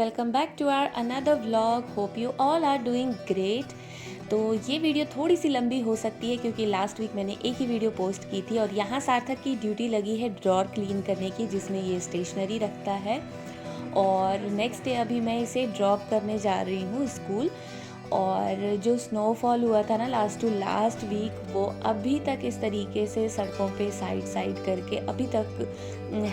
Welcome back to our another vlog. Hope you all are doing great. तो ये video थोड़ी सी लंबी हो सकती है क्योंकि लास्ट वीक मैंने एक ही वीडियो पोस्ट की थी और यहाँ सार्थक की ड्यूटी लगी है ड्रॉर क्लीन करने की, जिसमें ये स्टेशनरी रखता है। और नेक्स्ट डे अभी मैं इसे ड्रॉप करने जा रही हूँ स्कूल। और जो स्नोफॉल हुआ था ना लास्ट टू लास्ट वीक, वो अभी तक इस तरीके से सड़कों पे साइड करके अभी तक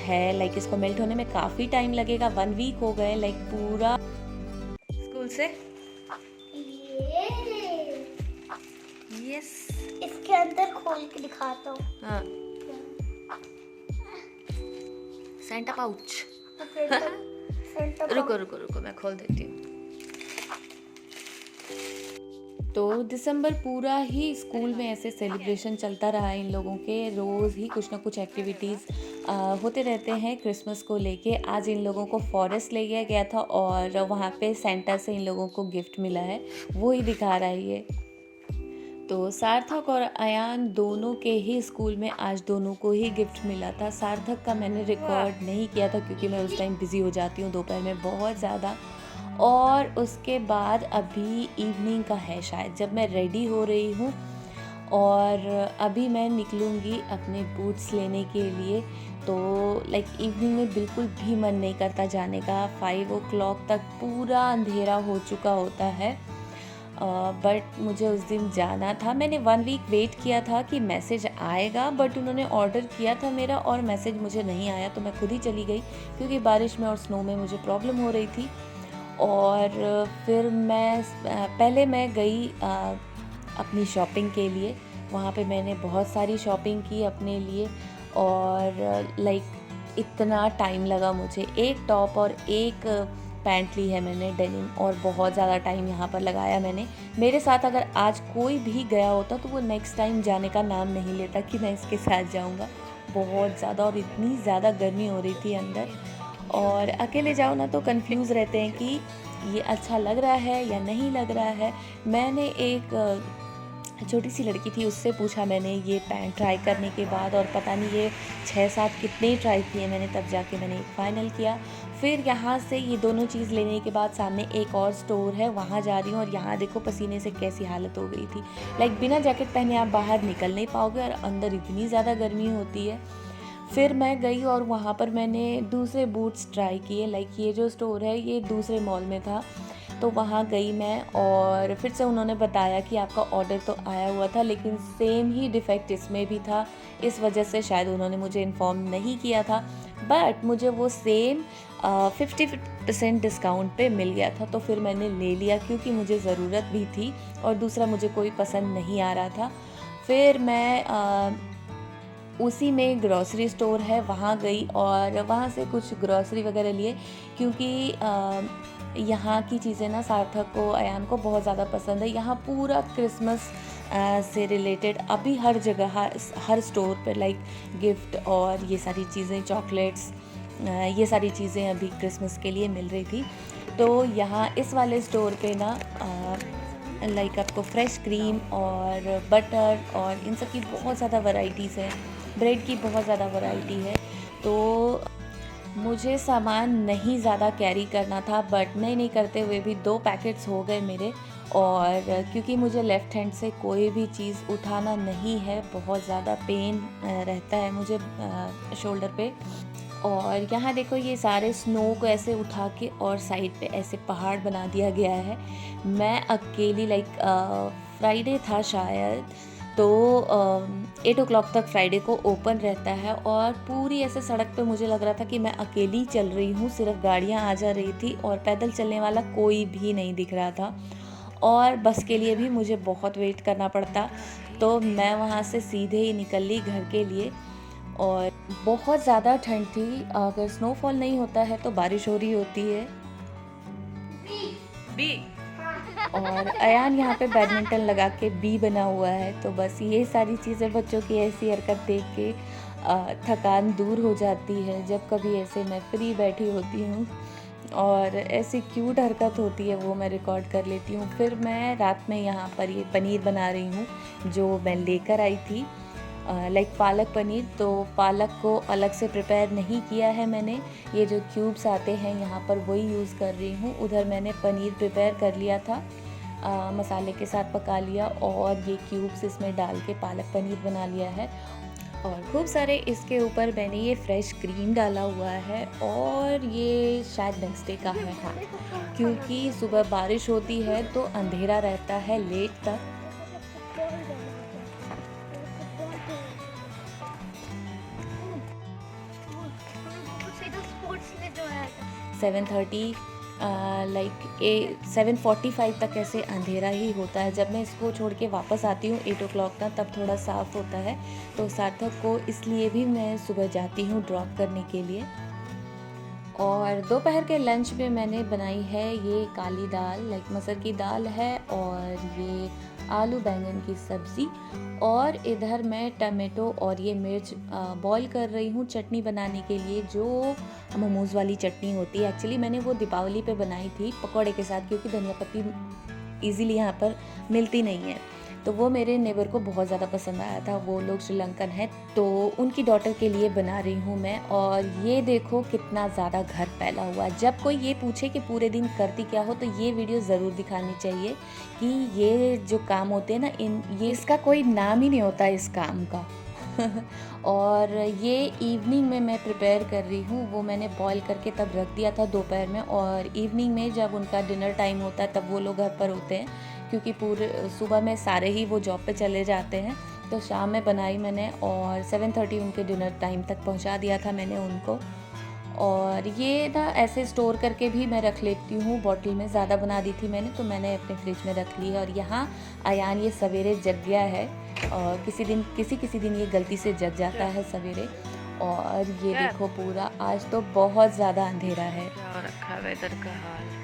है। लाइक इसको मेल्ट होने में काफ़ी टाइम लगेगा। 1 वीक हो गए लाइक पूरा स्कूल से। यस, इसके अंदर खोल के दिखाता हूँ। हाँ, सेंटा पाउच। रुको रुको रुको, मैं खोल देती हूँ। तो दिसंबर पूरा ही स्कूल में ऐसे सेलिब्रेशन चलता रहा। इन लोगों के रोज़ ही कुछ ना कुछ एक्टिविटीज़ होते रहते हैं क्रिसमस को लेके। आज इन लोगों को फॉरेस्ट ले गया गया था और वहाँ पे सेंटा से इन लोगों को गिफ्ट मिला है, वो ही दिखा रहा है ये। तो सार्थक और अयान दोनों के ही स्कूल में आज दोनों को ही गिफ्ट मिला था। सार्थक का मैंने रिकॉर्ड नहीं किया था क्योंकि मैं उस टाइम बिज़ी हो जाती हूँ दोपहर में बहुत ज़्यादा। और उसके बाद अभी इवनिंग का है शायद, जब मैं रेडी हो रही हूँ और अभी मैं निकलूँगी अपने बूट्स लेने के लिए। तो लाइक इवनिंग में बिल्कुल भी मन नहीं करता जाने का। 5 o'clock तक पूरा अंधेरा हो चुका होता है। बट मुझे उस दिन जाना था। मैंने 1 वीक वेट किया था कि मैसेज आएगा, बट उन्होंने ऑर्डर किया था मेरा और मैसेज मुझे नहीं आया, तो मैं खुद ही चली गई क्योंकि बारिश में और स्नो में मुझे प्रॉब्लम हो रही थी। और फिर पहले मैं गई अपनी शॉपिंग के लिए। वहाँ पे मैंने बहुत सारी शॉपिंग की अपने लिए और लाइक इतना टाइम लगा मुझे। एक टॉप और एक पैंट ली है मैंने डेनिम, और बहुत ज़्यादा टाइम यहाँ पर लगाया मैंने। मेरे साथ अगर आज कोई भी गया होता तो वो नेक्स्ट टाइम जाने का नाम नहीं लेता कि मैं इसके साथ जाऊँगा। बहुत ज़्यादा, और इतनी ज़्यादा गर्मी हो रही थी अंदर। और अकेले जाओ ना तो कंफ्यूज रहते हैं कि ये अच्छा लग रहा है या नहीं लग रहा है। मैंने एक छोटी सी लड़की थी, उससे पूछा मैंने ये पैंट ट्राई करने के बाद, और पता नहीं ये 6-7 कितने ट्राई किए मैंने, तब जाके मैंने एक फ़ाइनल किया। फिर यहाँ से ये दोनों चीज़ लेने के बाद सामने एक और स्टोर है, वहाँ जा रही हूँ। और यहाँ देखो पसीने से कैसी हालत हो गई थी। लाइक बिना जैकेट पहने आप बाहर निकल नहीं पाओगे और अंदर इतनी ज़्यादा गर्मी होती है। फिर मैं गई और वहाँ पर मैंने दूसरे बूट्स ट्राई किए। लाइक ये जो स्टोर है ये दूसरे मॉल में था, तो वहाँ गई मैं और फिर से उन्होंने बताया कि आपका ऑर्डर तो आया हुआ था लेकिन सेम ही डिफ़ेक्ट इसमें भी था, इस वजह से शायद उन्होंने मुझे इन्फॉर्म नहीं किया था। बट मुझे वो सेम 50% डिस्काउंट पे मिल गया था, तो फिर मैंने ले लिया क्योंकि मुझे ज़रूरत भी थी और दूसरा मुझे कोई पसंद नहीं आ रहा था। फिर मैं उसी में ग्रॉसरी स्टोर है, वहाँ गई और वहाँ से कुछ ग्रॉसरी वगैरह लिए क्योंकि यहाँ की चीज़ें ना सार्थक को, अयान को बहुत ज़्यादा पसंद है। यहाँ पूरा क्रिसमस से रिलेटेड अभी हर जगह हर स्टोर पर लाइक गिफ्ट और ये सारी चीज़ें, चॉकलेट्स, ये सारी चीज़ें अभी क्रिसमस के लिए मिल रही थी। तो यहाँ इस वाले स्टोर पे ना लाइक आपको फ्रेश क्रीम और बटर और इन सब की बहुत ज़्यादा वैरायटीज़ हैं। ब्रेड की बहुत ज़्यादा वैरायटी है। तो मुझे सामान नहीं ज़्यादा कैरी करना था, बट नहीं करते हुए भी 2 पैकेट्स हो गए मेरे। और क्योंकि मुझे लेफ़्ट हैंड से कोई भी चीज़ उठाना नहीं है, बहुत ज़्यादा पेन रहता है मुझे शोल्डर पे। और यहाँ देखो ये सारे स्नो को ऐसे उठा के और साइड पे ऐसे पहाड़ बना दिया गया है। मैं अकेली लाइक फ्राइडे था शायद, तो 8 o'clock तक फ्राइडे को ओपन रहता है और पूरी ऐसे सड़क पे मुझे लग रहा था कि मैं अकेली चल रही हूँ, सिर्फ गाड़ियाँ आ जा रही थी और पैदल चलने वाला कोई भी नहीं दिख रहा था। और बस के लिए भी मुझे बहुत वेट करना पड़ता, तो मैं वहाँ से सीधे ही निकल ली घर के लिए। और बहुत ज़्यादा ठंड थी। अगर स्नोफॉल नहीं होता है तो बारिश हो रही होती है। बी और अयान यहाँ पे बैडमिंटन लगा के बी बना हुआ है। तो बस ये सारी चीज़ें, बच्चों की ऐसी हरकत देख के थकान दूर हो जाती है। जब कभी ऐसे मैं फ्री बैठी होती हूँ और ऐसी क्यूट हरकत होती है वो मैं रिकॉर्ड कर लेती हूँ। फिर मैं रात में यहाँ पर ये पनीर बना रही हूँ जो मैं लेकर आई थी। लाइक पालक पनीर। तो पालक को अलग से प्रिपेयर नहीं किया है मैंने, ये जो क्यूब्स आते हैं यहाँ पर वही यूज़ कर रही हूँ। उधर मैंने पनीर प्रिपेयर कर लिया था, मसाले के साथ पका लिया और ये क्यूब्स इसमें डाल के पालक पनीर बना लिया है। और खूब सारे इसके ऊपर मैंने ये फ्रेश क्रीम डाला हुआ है और ये शायद नेक्स्ट डे का है, हाँ, क्योंकि सुबह बारिश होती है तो अंधेरा रहता है लेट तक। स्पोर्ट्स में जो है 7:30 लाइक 7:45 तक ऐसे अंधेरा ही होता है। जब मैं इसको छोड़ के वापस आती हूँ 8 o'clock तक, तब थोड़ा साफ़ होता है। तो सार्थक को इसलिए भी मैं सुबह जाती हूँ ड्रॉप करने के लिए। और दोपहर के लंच में मैंने बनाई है ये काली दाल, लाइक मसर की दाल है, और ये आलू बैंगन की सब्ज़ी। और इधर मैं टमाटो और ये मिर्च बॉईल कर रही हूँ चटनी बनाने के लिए, जो मोमोज़ वाली चटनी होती है। एक्चुअली मैंने वो दीपावली पे बनाई थी पकौड़े के साथ, क्योंकि धनिया पत्ती ईज़िली यहाँ पर मिलती नहीं है। तो वो मेरे नेबर को बहुत ज़्यादा पसंद आया था, वो लोग श्रीलंकन हैं, तो उनकी डॉटर के लिए बना रही हूँ मैं। और ये देखो कितना ज़्यादा घर फैला हुआ है। जब कोई ये पूछे कि पूरे दिन करती क्या हो, तो ये वीडियो ज़रूर दिखानी चाहिए कि ये जो काम होते हैं ना, ये इसका कोई नाम ही नहीं होता इस काम का। और ये इवनिंग में मैं प्रिपेयर कर रही हूँ, वो मैंने बॉईल करके तब रख दिया था दोपहर में। और इवनिंग में जब उनका डिनर टाइम होता है तब वो लोग घर पर होते हैं, क्योंकि पूरे सुबह में सारे ही वो जॉब पे चले जाते हैं। तो शाम में बनाई मैंने और 7:30 उनके डिनर टाइम तक पहुंचा दिया था मैंने उनको। और ये ना ऐसे स्टोर करके भी मैं रख लेती हूँ बॉटल में, ज़्यादा बना दी थी मैंने तो मैंने अपने फ्रिज में रख ली है। और यहाँ अयान ये सवेरे जग गया है, और किसी दिन ये गलती से जग जाता है सवेरे। और ये देखो पूरा आज तो बहुत ज़्यादा अंधेरा है। क्या रखा है वेदर का हाल।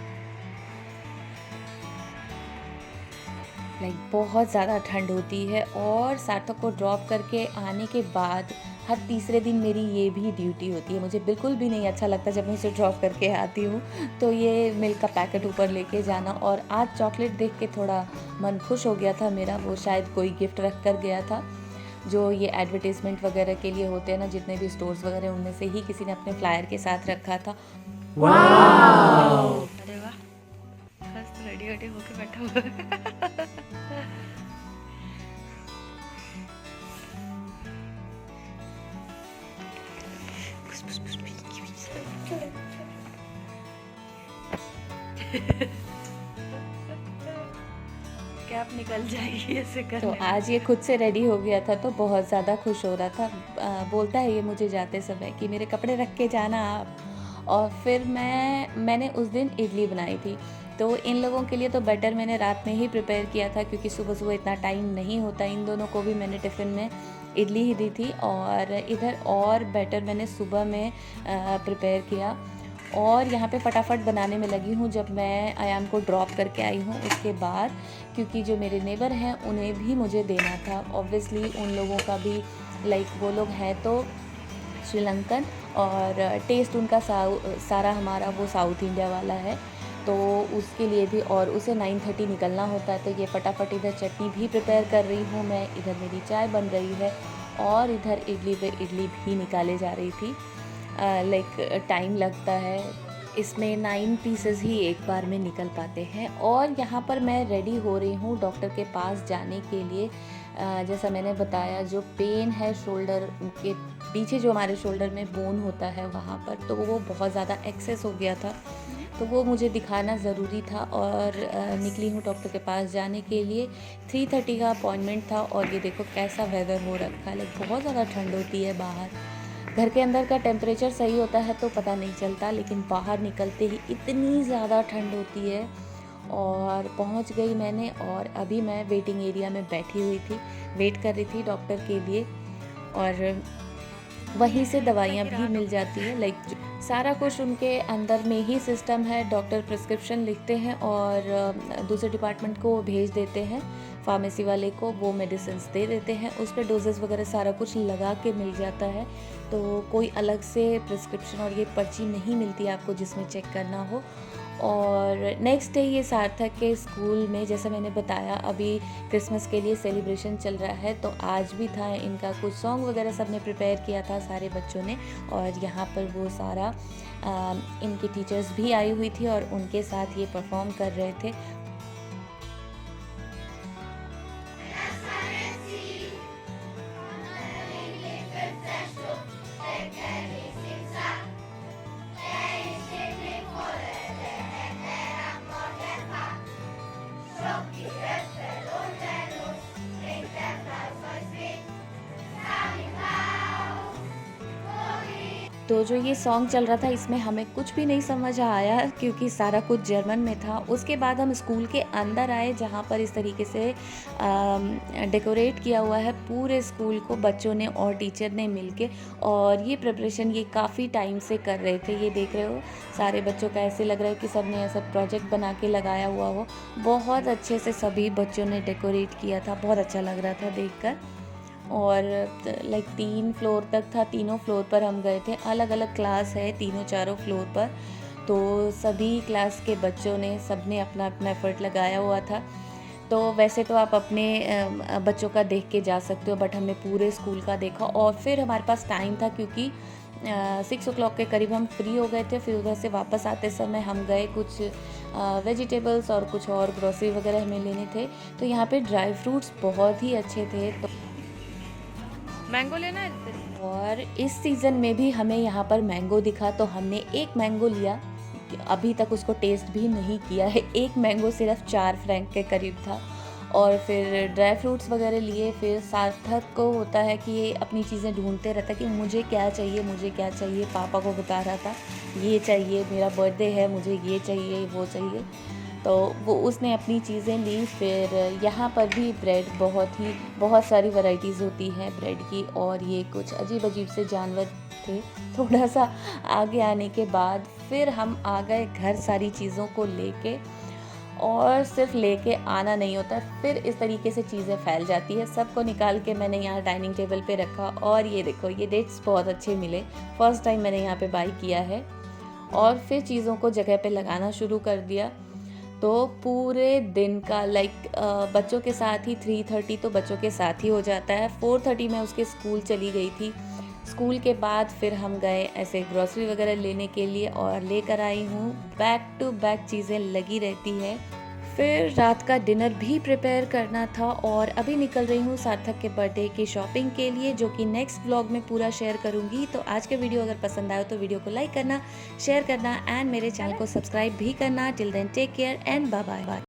लाइक बहुत ज़्यादा ठंड होती है। और सार्थक को ड्रॉप करके आने के बाद हर तीसरे दिन मेरी ये भी ड्यूटी होती है। मुझे बिल्कुल भी नहीं अच्छा लगता जब मैं उसे ड्रॉप करके आती हूँ तो ये मिल्क का पैकेट ऊपर लेके जाना। और आज चॉकलेट देख के थोड़ा मन खुश हो गया था मेरा, वो शायद कोई गिफ्ट रख कर गया था, जो ये एडवर्टीज़मेंट वगैरह के लिए होते हैं ना, जितने भी स्टोर्स वगैरह, उनमें से ही किसी ने अपने फ्लायर के साथ रखा था। अरे वाह, बस रेडी रेडी होके बैठा हुआ है। कैप निकल जाएगी ऐसे करने तो में। आज ये खुद से रेडी हो गया था तो बहुत ज़्यादा खुश हो रहा था। बोलता है ये मुझे जाते समय कि मेरे कपड़े रख के जाना आप। और फिर मैंने उस दिन इडली बनाई थी, तो इन लोगों के लिए तो बैटर मैंने रात में ही प्रिपेयर किया था, क्योंकि सुबह सुबह इतना टाइम नहीं होता। इन दोनों को भी मैंने टिफ़िन में इडली ही दी थी। और इधर और बैटर मैंने सुबह में प्रिपेयर किया और यहाँ पे फटाफट बनाने में लगी हूँ। जब मैं अयान को ड्रॉप करके आई हूँ उसके बाद, क्योंकि जो मेरे नेबर हैं उन्हें भी मुझे देना था। ऑब्वियसली उन लोगों का भी लाइक वो लोग हैं तो श्रीलंकन, और टेस्ट उनका सारा हमारा वो साउथ इंडिया वाला है, तो उसके लिए भी। और उसे 9:30 निकलना होता है, तो ये फटाफट इधर चटनी भी प्रिपेयर कर रही हूँ मैं, इधर मेरी चाय बन रही है और इधर इडली पे इडली भी निकाले जा रही थी। लाइक टाइम लगता है इसमें, 9 पीसेस ही एक बार में निकल पाते हैं। और यहाँ पर मैं रेडी हो रही हूँ डॉक्टर के पास जाने के लिए। जैसा मैंने बताया, जो पेन है शोल्डर के पीछे, जो हमारे शोल्डर में बोन होता है वहाँ पर, तो वो बहुत ज़्यादा एक्सेस हो गया था, तो वो मुझे दिखाना ज़रूरी था। और निकली हूँ डॉक्टर के पास जाने के लिए। 3:30 का अपॉइंटमेंट था। और ये देखो कैसा वेदर हो रखा है, लाइक बहुत ज़्यादा ठंड होती है बाहर। घर के अंदर का टेम्परेचर सही होता है तो पता नहीं चलता, लेकिन बाहर निकलते ही इतनी ज़्यादा ठंड होती है। और पहुंच गई मैंने, और अभी मैं वेटिंग एरिया में बैठी हुई थी, वेट कर रही थी डॉक्टर के लिए। और वहीं से दवाइयाँ भी मिल जाती है, लाइक सारा कुछ उनके अंदर में ही सिस्टम है। डॉक्टर प्रिस्क्रिप्शन लिखते हैं और दूसरे डिपार्टमेंट को भेज देते हैं, फार्मेसी वाले को, वो मेडिसिन दे देते हैं, उस पर डोजेस वगैरह सारा कुछ लगा के मिल जाता है। तो कोई अलग से प्रिस्क्रिप्शन और ये पर्ची नहीं मिलती आपको जिसमें चेक करना हो। और नेक्स्ट डे ये सार्थक के स्कूल में, जैसा मैंने बताया, अभी क्रिसमस के लिए सेलिब्रेशन चल रहा है, तो आज भी था इनका कुछ सॉन्ग वगैरह सब ने प्रिपेयर किया था सारे बच्चों ने। और यहाँ पर वो सारा इनकी टीचर्स भी आई हुई थी और उनके साथ ये परफॉर्म कर रहे थे। तो जो ये सॉन्ग चल रहा था इसमें हमें कुछ भी नहीं समझ आया क्योंकि सारा कुछ जर्मन में था। उसके बाद हम स्कूल के अंदर आए जहाँ पर इस तरीके से डेकोरेट किया हुआ है पूरे स्कूल को बच्चों ने और टीचर ने मिलके। और ये प्रिपरेशन ये काफ़ी टाइम से कर रहे थे। ये देख रहे हो सारे बच्चों का ऐसे लग रहा है कि सब ने ऐसा प्रोजेक्ट बना के लगाया हुआ हो। बहुत अच्छे से सभी बच्चों ने डेकोरेट किया था, बहुत अच्छा लग रहा था देखकर। और लाइक 3 फ्लोर तक था, तीनों फ्लोर पर हम गए थे। अलग अलग क्लास है तीनों चारों फ्लोर पर, तो सभी क्लास के बच्चों ने सब ने अपना अपना एफर्ट लगाया हुआ था। तो वैसे तो आप अपने बच्चों का देख के जा सकते हो, बट हमने पूरे स्कूल का देखा। और फिर हमारे पास टाइम था क्योंकि 6 o'clock के करीब हम फ्री हो गए थे। फिर उधर से वापस आते समय हम गए कुछ वेजिटेबल्स और कुछ और ग्रोसरी वगैरह हमें लेने थे। तो यहाँ पे ड्राई फ्रूट्स बहुत ही अच्छे थे। तो मैंगो लेना है? और इस सीज़न में भी हमें यहाँ पर मैंगो दिखा तो हमने एक मैंगो लिया। अभी तक उसको टेस्ट भी नहीं किया है। एक मैंगो सिर्फ 4 फ्रैंक के करीब था। और फिर ड्राई फ्रूट्स वगैरह लिए। फिर सार्थक को होता है कि ये अपनी चीज़ें ढूंढते रहता है कि मुझे क्या चाहिए, मुझे क्या चाहिए। पापा को बता रहा था ये चाहिए, मेरा बर्थडे है, मुझे ये चाहिए, वो चाहिए। तो वो उसने अपनी चीज़ें ली। फिर यहाँ पर भी ब्रेड बहुत सारी वैरायटीज़ होती हैं ब्रेड की। और ये कुछ अजीब अजीब से जानवर थे। थोड़ा सा आगे आने के बाद फिर हम आ गए घर सारी चीज़ों को लेके। और सिर्फ लेके आना नहीं होता, फिर इस तरीके से चीज़ें फैल जाती है। सबको निकाल के मैंने यहाँ डाइनिंग टेबल पे रखा। और ये देखो ये डेट्स बहुत अच्छे मिले, फर्स्ट टाइम मैंने यहाँ पे बाई किया है। और फिर चीज़ों को जगह पे लगाना शुरू कर दिया। तो पूरे दिन का बच्चों के साथ ही 3:30 तो बच्चों के साथ ही हो जाता है। 4:30 में उसके स्कूल चली गई थी। स्कूल के बाद फिर हम गए ऐसे ग्रोसरी वगैरह लेने के लिए और लेकर आई हूँ। बैक टू बैक चीज़ें लगी रहती है। फिर रात का डिनर भी प्रिपेयर करना था और अभी निकल रही हूँ सार्थक के बर्थडे की शॉपिंग के लिए, जो कि नेक्स्ट व्लॉग में पूरा शेयर करूँगी। तो आज का वीडियो अगर पसंद आया तो वीडियो को लाइक करना, शेयर करना एंड मेरे चैनल को सब्सक्राइब भी करना। Till then take care and bye bye.